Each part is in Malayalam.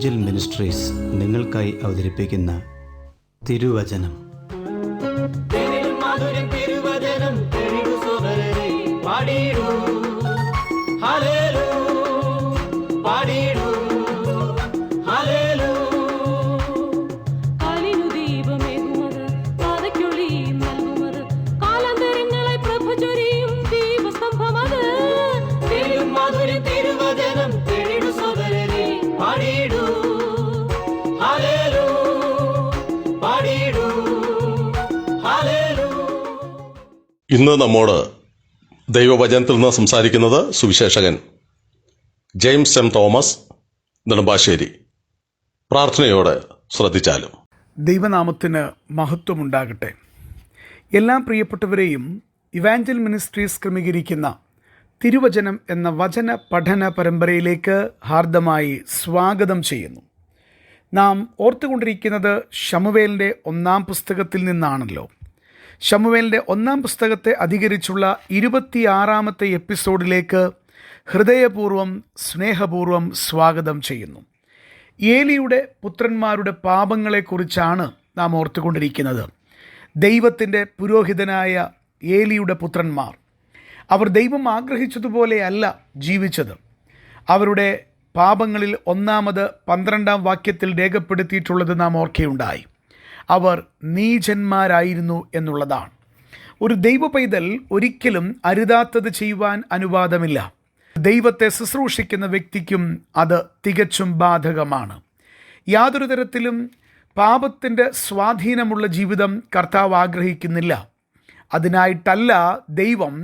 ഇവാഞ്ചൽ മിനിസ്ട്രീസ് നിങ്ങൾക്കായി അവതരിപ്പിക്കുന്ന തിരുവചനം. ഇന്ന് നമ്മോട് ദൈവവചനത്തിൽ നിന്ന് സംസാരിക്കുന്നത് Suviseshakan James M Thomas Nedumbassery. പ്രാർത്ഥനയോടെ ശ്രദ്ധിച്ചാലും. ദൈവനാമത്തിന് മഹത്വമുണ്ടാകട്ടെ. എല്ലാ പ്രിയപ്പെട്ടവരെയും ഇവാഞ്ചൽ മിനിസ്ട്രീസ് ക്രമീകരിക്കുന്ന തിരുവചനം എന്ന വചന പഠന പരമ്പരയിലേക്ക് ഹാർദമായി സ്വാഗതം ചെയ്യുന്നു. നാം ഓർത്തുകൊണ്ടിരിക്കുന്നത് ശമൂവേലിൻ്റെ 1-ാം പുസ്തകത്തിൽ നിന്നാണല്ലോ. ശമൂവേലിൻ്റെ 1-ാം പുസ്തകത്തെ അധികരിച്ചുള്ള 26-ാമത്തെ എപ്പിസോഡിലേക്ക് ഹൃദയപൂർവ്വം സ്നേഹപൂർവ്വം സ്വാഗതം ചെയ്യുന്നു. ഏലിയുടെ പുത്രന്മാരുടെ പാപങ്ങളെക്കുറിച്ചാണ് നാം ഓർത്തുകൊണ്ടിരിക്കുന്നത്. ദൈവത്തിൻ്റെ പുരോഹിതനായ ഏലിയുടെ പുത്രന്മാർ, അവർ ദൈവം ആഗ്രഹിച്ചതുപോലെയല്ല ജീവിച്ചത്. അവരുടെ പാപങ്ങളിൽ 12-ാം വാക്യത്തിൽ രേഖപ്പെടുത്തിയിട്ടുള്ളത് നാം ഓർക്കുകയുണ്ടായി. അവർ നീചന്മാരായിരുന്നു എന്നുള്ളതാണ്. ഒരു ദൈവ പൈതൽ ഒരിക്കലും അരുതാത്തത് ചെയ്യുവാൻ അനുവാദമില്ല. ദൈവത്തെ ശുശ്രൂഷിക്കുന്ന വ്യക്തിക്കും അത് തികച്ചും ബാധകമാണ്. യാതൊരു തരത്തിലും പാപത്തിൻ്റെ സ്വാധീനമുള്ള ജീവിതം കർത്താവ് ആഗ്രഹിക്കുന്നില്ല. അതിനായിട്ടല്ല ദൈവം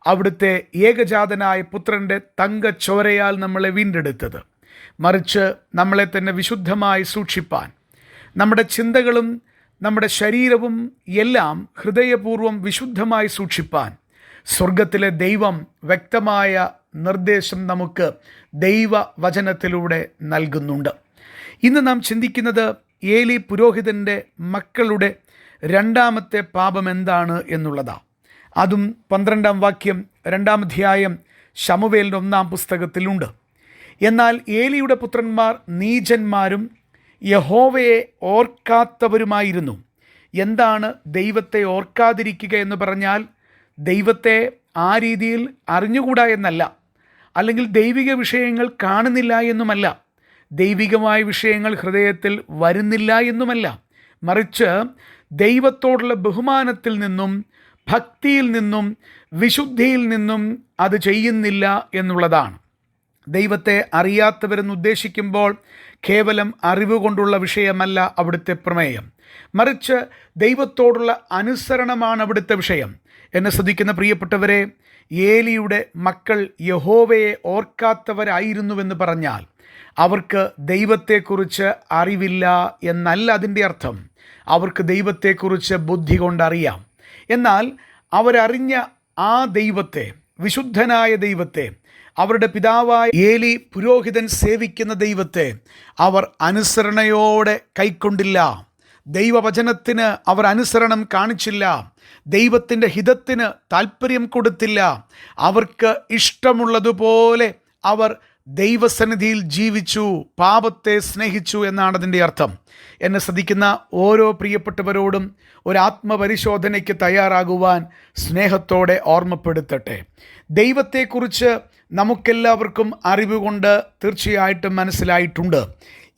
അവിടുത്തെ ഏകജാതനായ പുത്രൻ്റെ തങ്കച്ചോരയാൽ നമ്മളെ വീണ്ടെടുത്തത്. മറിച്ച് നമ്മളെ തന്നെ വിശുദ്ധമായി സൂക്ഷിപ്പാൻ, നമ്മുടെ ചിന്തകളും നമ്മുടെ ശരീരവും എല്ലാം ഹൃദയപൂർവ്വം വിശുദ്ധമായി സൂക്ഷിപ്പാൻ സ്വർഗത്തിലെ ദൈവം വ്യക്തമായ നിർദ്ദേശം നമുക്ക് ദൈവവചനത്തിലൂടെ നൽകുന്നുണ്ട്. ഇന്ന് നാം ചിന്തിക്കുന്നത് ഏലി പുരോഹിതൻ്റെ മക്കളുടെ 2ാമത്തെ പാപം എന്താണ് എന്നുള്ളതാണ്. അതും 12-ാം വാക്യം 2-ാം അധ്യായം ശമൂവേലിൻ്റെ 1-ാം പുസ്തകത്തിലുണ്ട്. എന്നാൽ ഏലിയുടെ പുത്രന്മാർ നീചന്മാരും യഹോവയെ ഓർക്കാത്തവരുമായിരുന്നു. എന്താണ് ദൈവത്തെ ഓർക്കാതിരിക്കുക എന്ന് പറഞ്ഞാൽ? ദൈവത്തെ ആ രീതിയിൽ അറിഞ്ഞുകൂടാ എന്നല്ല, അല്ലെങ്കിൽ ദൈവിക വിഷയങ്ങൾ കാണുന്നില്ല എന്നുമല്ല, ദൈവികമായ വിഷയങ്ങൾ ഹൃദയത്തിൽ വരുന്നില്ല എന്നുമല്ല, മറിച്ച് ദൈവത്തോടുള്ള ബഹുമാനത്തിൽ നിന്നും ഭക്തിയിൽ നിന്നും വിശുദ്ധിയിൽ നിന്നും അത് ചെയ്യുന്നില്ല എന്നുള്ളതാണ്. ദൈവത്തെ അറിയാത്തവരെന്ന് ഉദ്ദേശിക്കുമ്പോൾ കേവലം അറിവ് കൊണ്ടുള്ള വിഷയമല്ല അവിടുത്തെ പ്രമേയം, മറിച്ച് ദൈവത്തോടുള്ള അനുസരണമാണ് അവിടുത്തെ വിഷയം. എന്നെ ശ്രദ്ധിക്കുന്ന പ്രിയപ്പെട്ടവരെ, ഏലിയുടെ മക്കൾ യഹോവയെ ഓർക്കാത്തവരായിരുന്നുവെന്ന് പറഞ്ഞാൽ അവർക്ക് ദൈവത്തെക്കുറിച്ച് അറിവില്ല എന്നല്ല അതിൻ്റെ അർത്ഥം. അവർക്ക് ദൈവത്തെക്കുറിച്ച് ബുദ്ധി കൊണ്ടറിയാം. എന്നാൽ അവരറിഞ്ഞ ആ ദൈവത്തെ, വിശുദ്ധനായ ദൈവത്തെ, അവരുടെ പിതാവായ ഏലി പുരോഹിതൻ സേവിക്കുന്ന ദൈവത്തെ അവർ അനുസരണയോടെ കൈക്കൊണ്ടില്ല. ദൈവവചനത്തിന് അവർ അനുസരണം കാണിച്ചില്ല. ദൈവത്തിൻ്റെ ഹിതത്തിന് താല്പര്യം കൊടുത്തില്ല. അവർക്ക് ഇഷ്ടമുള്ളതുപോലെ അവർ ദൈവസന്നിധിയിൽ ജീവിച്ചു, പാപത്തെ സ്നേഹിച്ചു എന്നാണ് അതിൻ്റെ അർത്ഥം. എന്നെ ശ്രദ്ധിക്കുന്ന ഓരോ പ്രിയപ്പെട്ടവരോടും ഒരു ആത്മപരിശോധനയ്ക്ക് തയ്യാറാകുവാൻ സ്നേഹത്തോടെ ഓർമ്മപ്പെടുത്തട്ടെ. ദൈവത്തെക്കുറിച്ച് നമുക്കെല്ലാവർക്കും അറിവ് കൊണ്ട് തീർച്ചയായിട്ടും മനസ്സിലായിട്ടുണ്ട്.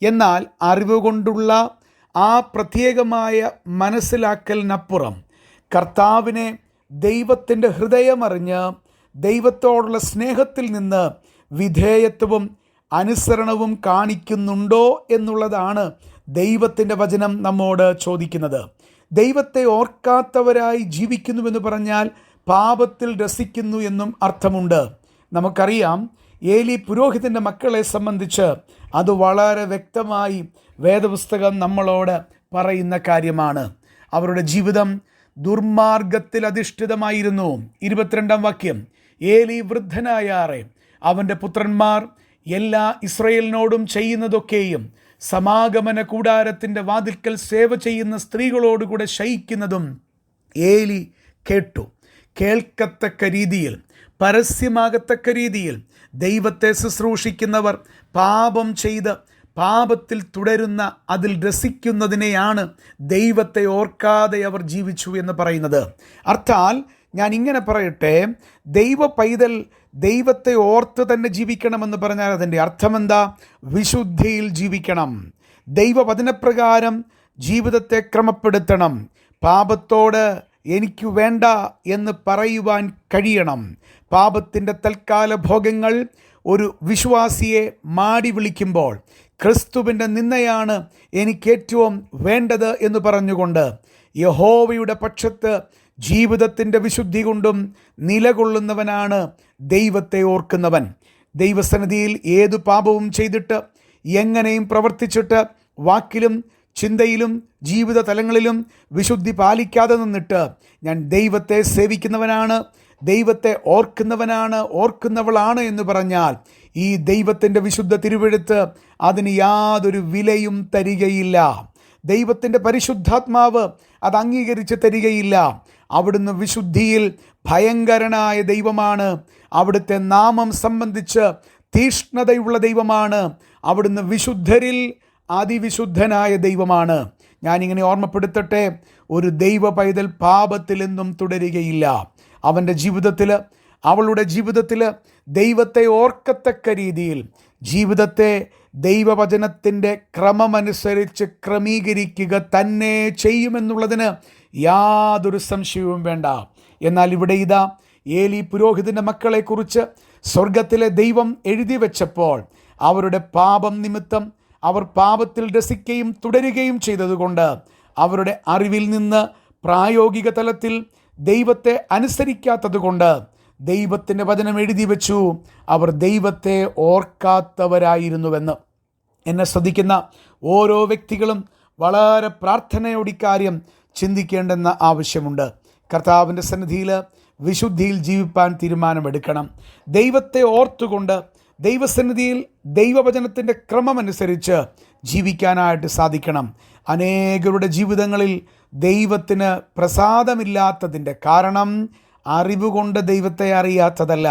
എന്നാൽ അറിവ് കൊണ്ടുള്ള ആ പ്രത്യേകമായ മനസ്സിലാക്കലിനപ്പുറം കർത്താവിനെ, ദൈവത്തിൻ്റെ ഹൃദയമറിഞ്ഞ് ദൈവത്തോടുള്ള സ്നേഹത്തിൽ നിന്ന് വിധേയത്വവും അനുസരണവും കാണിക്കുന്നുണ്ടോ എന്നുള്ളതാണ് ദൈവത്തിൻ്റെ വചനം നമ്മോട് ചോദിക്കുന്നത്. ദൈവത്തെ ഓർക്കാത്തവരായി ജീവിക്കുന്നുവെന്ന് പറഞ്ഞാൽ പാപത്തിൽ രസിക്കുന്നു എന്നും അർത്ഥമുണ്ട്. നമുക്കറിയാം, ഏലി പുരോഹിതൻ്റെ മക്കളെ സംബന്ധിച്ച് അത് വളരെ വ്യക്തമായി വേദപുസ്തകം നമ്മളോട് പറയുന്ന കാര്യമാണ്. അവരുടെ ജീവിതം ദുർമാർഗത്തിൽ അധിഷ്ഠിതമായിരുന്നു. 22-ാം വാക്യം, ഏലി വൃദ്ധനായാറെ അവൻ്റെ പുത്രന്മാർ എല്ലാ ഇസ്രയേലിനോടും ചെയ്യുന്നതൊക്കെയും സമാഗമന കൂടാരത്തിൻ്റെ വാതിൽക്കൽ സേവ ചെയ്യുന്ന സ്ത്രീകളോടുകൂടെ ശയിക്കുന്നതും ഏലി കേട്ടു. കേൾക്കത്തക്ക രീതിയിൽ, പരസ്യമാകത്തക്ക രീതിയിൽ ദൈവത്തെ ശുശ്രൂഷിക്കുന്നവർ പാപം ചെയ്ത് പാപത്തിൽ തുടരുന്ന, അതിൽ രസിക്കുന്നതിനെയാണ് ദൈവത്തെ ഓർക്കാതെ അവർ ജീവിച്ചു എന്ന് പറയുന്നത്. അർത്ഥാൽ ഞാൻ ഇങ്ങനെ പറയട്ടെ, ദൈവ പൈതൽ ദൈവത്തെ ഓർത്ത് തന്നെ ജീവിക്കണമെന്ന് പറഞ്ഞാൽ അതിൻ്റെ അർത്ഥമെന്താ? വിശുദ്ധിയിൽ ജീവിക്കണം, ദൈവവചനപ്രകാരം ജീവിതത്തെ ക്രമപ്പെടുത്തണം, പാപത്തോട് എനിക്ക് വേണ്ട എന്ന് പറയുവാൻ കഴിയണം. പാപത്തിൻ്റെ തൽക്കാല ഭോഗങ്ങൾ ഒരു വിശ്വാസിയെ മാടി വിളിക്കുമ്പോൾ ക്രിസ്തുവിൻ്റെ നിന്നയാണ് എനിക്ക് ഏറ്റവും വേണ്ടത് എന്ന് പറഞ്ഞുകൊണ്ട് യഹോവയുടെ പക്ഷത്ത് ജീവിതത്തിൻ്റെ വിശുദ്ധി കൊണ്ടും നിലകൊള്ളുന്നവനാണ് ദൈവത്തെ ഓർക്കുന്നവൻ. ദൈവസന്നിധിയിൽ ഏതു പാപവും ചെയ്തിട്ട് എങ്ങനെയും പ്രവർത്തിച്ചിട്ട് വാക്കിലും ചിന്തയിലും ജീവിത തലങ്ങളിലും വിശുദ്ധി പാലിക്കാതെ നിന്നിട്ട് ഞാൻ ദൈവത്തെ സേവിക്കുന്നവനാണ്, ദൈവത്തെ ഓർക്കുന്നവളാണ് എന്ന് പറഞ്ഞാൽ ഈ ദൈവത്തിൻ്റെ വിശുദ്ധ തിരുവെഴുത്ത് അതിന് യാതൊരു വിലയും തരികയില്ല. ദൈവത്തിൻ്റെ പരിശുദ്ധാത്മാവ് അത് അംഗീകരിച്ച് തരികയില്ല. അവിടുന്ന് വിശുദ്ധിയിൽ ഭയങ്കരനായ ദൈവമാണ്. അവിടുത്തെ നാമം സംബന്ധിച്ച് തീഷ്ണതയുള്ള ദൈവമാണ്. അവിടുന്ന് വിശുദ്ധരിൽ അതിവിശുദ്ധനായ ദൈവമാണ്. ഞാനിങ്ങനെ ഓർമ്മപ്പെടുത്തട്ടെ, ഒരു ദൈവ പൈതൽ പാപത്തിലെന്നും തുടരുകയില്ല. അവൻ്റെ ജീവിതത്തിൽ, അവളുടെ ജീവിതത്തിൽ ദൈവത്തെ ഓർക്കത്തക്ക രീതിയിൽ ജീവിതത്തെ ദൈവവചനത്തിൻ്റെ ക്രമമനുസരിച്ച് ക്രമീകരിക്കുക തന്നെ ചെയ്യുമെന്നുള്ളതിന് യാതൊരു സംശയവും വേണ്ട. എന്നാൽ ഇവിടെ ഇതാ ഏലി പുരോഹിതൻ്റെ മക്കളെക്കുറിച്ച് സ്വർഗത്തിലെ ദൈവം എഴുതി വെച്ചപ്പോൾ അവരുടെ പാപം നിമിത്തം അവർ പാപത്തിൽ രസിക്കുകയും തുടരുകയും ചെയ്തതുകൊണ്ട് അവരുടെ അറിവിൽ നിന്ന് പ്രായോഗിക തലത്തിൽ ദൈവത്തെ അനുസരിക്കാത്തതുകൊണ്ട് ദൈവത്തിൻ്റെ വചനം എഴുതി വെച്ചു, അവർ ദൈവത്തെ ഓർക്കാത്തവരായിരുന്നുവെന്ന്. എന്നെ ശ്രദ്ധിക്കുന്ന ഓരോ വ്യക്തികളും വളരെ പ്രാർത്ഥനയോടെ ഇക്കാര്യം ചിന്തിക്കേണ്ടെന്ന ആവശ്യമുണ്ട്. കർത്താവിൻ്റെ സന്നിധിയിൽ വിശുദ്ധിയിൽ ജീവിപ്പാൻ തീരുമാനമെടുക്കണം. ദൈവത്തെ ഓർത്തുകൊണ്ട് ദൈവസന്നിധിയിൽ ദൈവവചനത്തിൻ്റെ ക്രമമനുസരിച്ച് ജീവിക്കാനായിട്ട് സാധിക്കണം. അനേകരുടെ ജീവിതങ്ങളിൽ ദൈവത്തിന് പ്രസാദമില്ലാത്തതിൻ്റെ കാരണം അറിവുകൊണ്ട് ദൈവത്തെ അറിയാത്തതല്ല,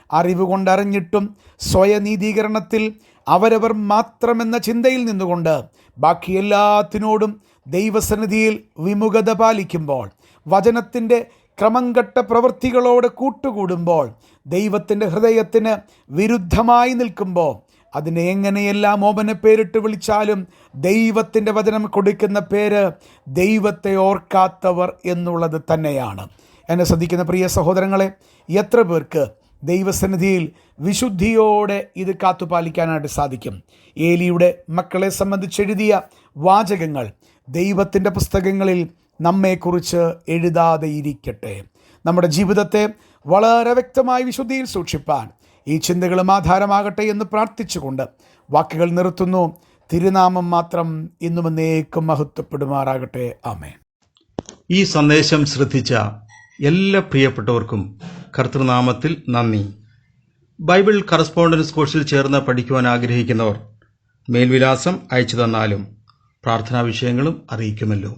അറിവുകൊണ്ടറിഞ്ഞിട്ടും സ്വയനീതീകരണത്തിൽ അവരവർ മാത്രമെന്ന ചിന്തയിൽ നിന്നുകൊണ്ട് ബാക്കി എല്ലാത്തിനോടും ദൈവസന്നിധിയിൽ വിമുഖത പാലിക്കുമ്പോൾ, വചനത്തിൻ്റെ ക്രമംകെട്ട പ്രവൃത്തികളോട് കൂട്ടുകൂടുമ്പോൾ, ദൈവത്തിൻ്റെ ഹൃദയത്തിന് വിരുദ്ധമായി നിൽക്കുമ്പോൾ, അതിനെ എങ്ങനെയെല്ലാം ഓമന പേരിട്ട് വിളിച്ചാലും ദൈവത്തിൻ്റെ വചനം കൊടുക്കുന്ന പേര് ദൈവത്തെ ഓർക്കാത്തവർ എന്നുള്ളത് തന്നെയാണ്. എന്നെ ശ്രദ്ധിക്കുന്ന പ്രിയ സഹോദരങ്ങളെ, എത്ര പേർക്ക് ദൈവസന്നിധിയിൽ വിശുദ്ധിയോടെ ഇത് കാത്തുപാലിക്കാനായിട്ട് സാധിക്കും? ഏലിയുടെ മക്കളെ സംബന്ധിച്ചെഴുതിയ വാചകങ്ങൾ ദൈവത്തിൻ്റെ പുസ്തകങ്ങളിൽ നമ്മെക്കുറിച്ച് എഴുതാതെ ഇരിക്കട്ടെ. നമ്മുടെ ജീവിതത്തെ വളരെ വ്യക്തമായി വിശുദ്ധിയിൽ സൂക്ഷിപ്പാൻ ഈ ചിന്തകളും ആധാരമാകട്ടെ എന്ന് പ്രാർത്ഥിച്ചുകൊണ്ട് വാക്കുകൾ നിർത്തുന്നു. തിരുനാമം മാത്രം ഇന്നും എന്നേക്കും മഹത്വപ്പെടുമാറാകട്ടെ. ആമേൻ. ഈ സന്ദേശം ശ്രദ്ധിച്ച എല്ലാ പ്രിയപ്പെട്ടവർക്കും കർത്തൃനാമത്തിൽ നന്ദി. ബൈബിൾ കറസ്പോണ്ടൻസ് കോഴ്സിൽ ചേർന്ന് പഠിക്കുവാൻ ആഗ്രഹിക്കുന്നവർ മേൽവിലാസം അയച്ചു തന്നാലും പ്രാർത്ഥനാ വിഷയങ്ങളും അറിയിക്കുമല്ലോ.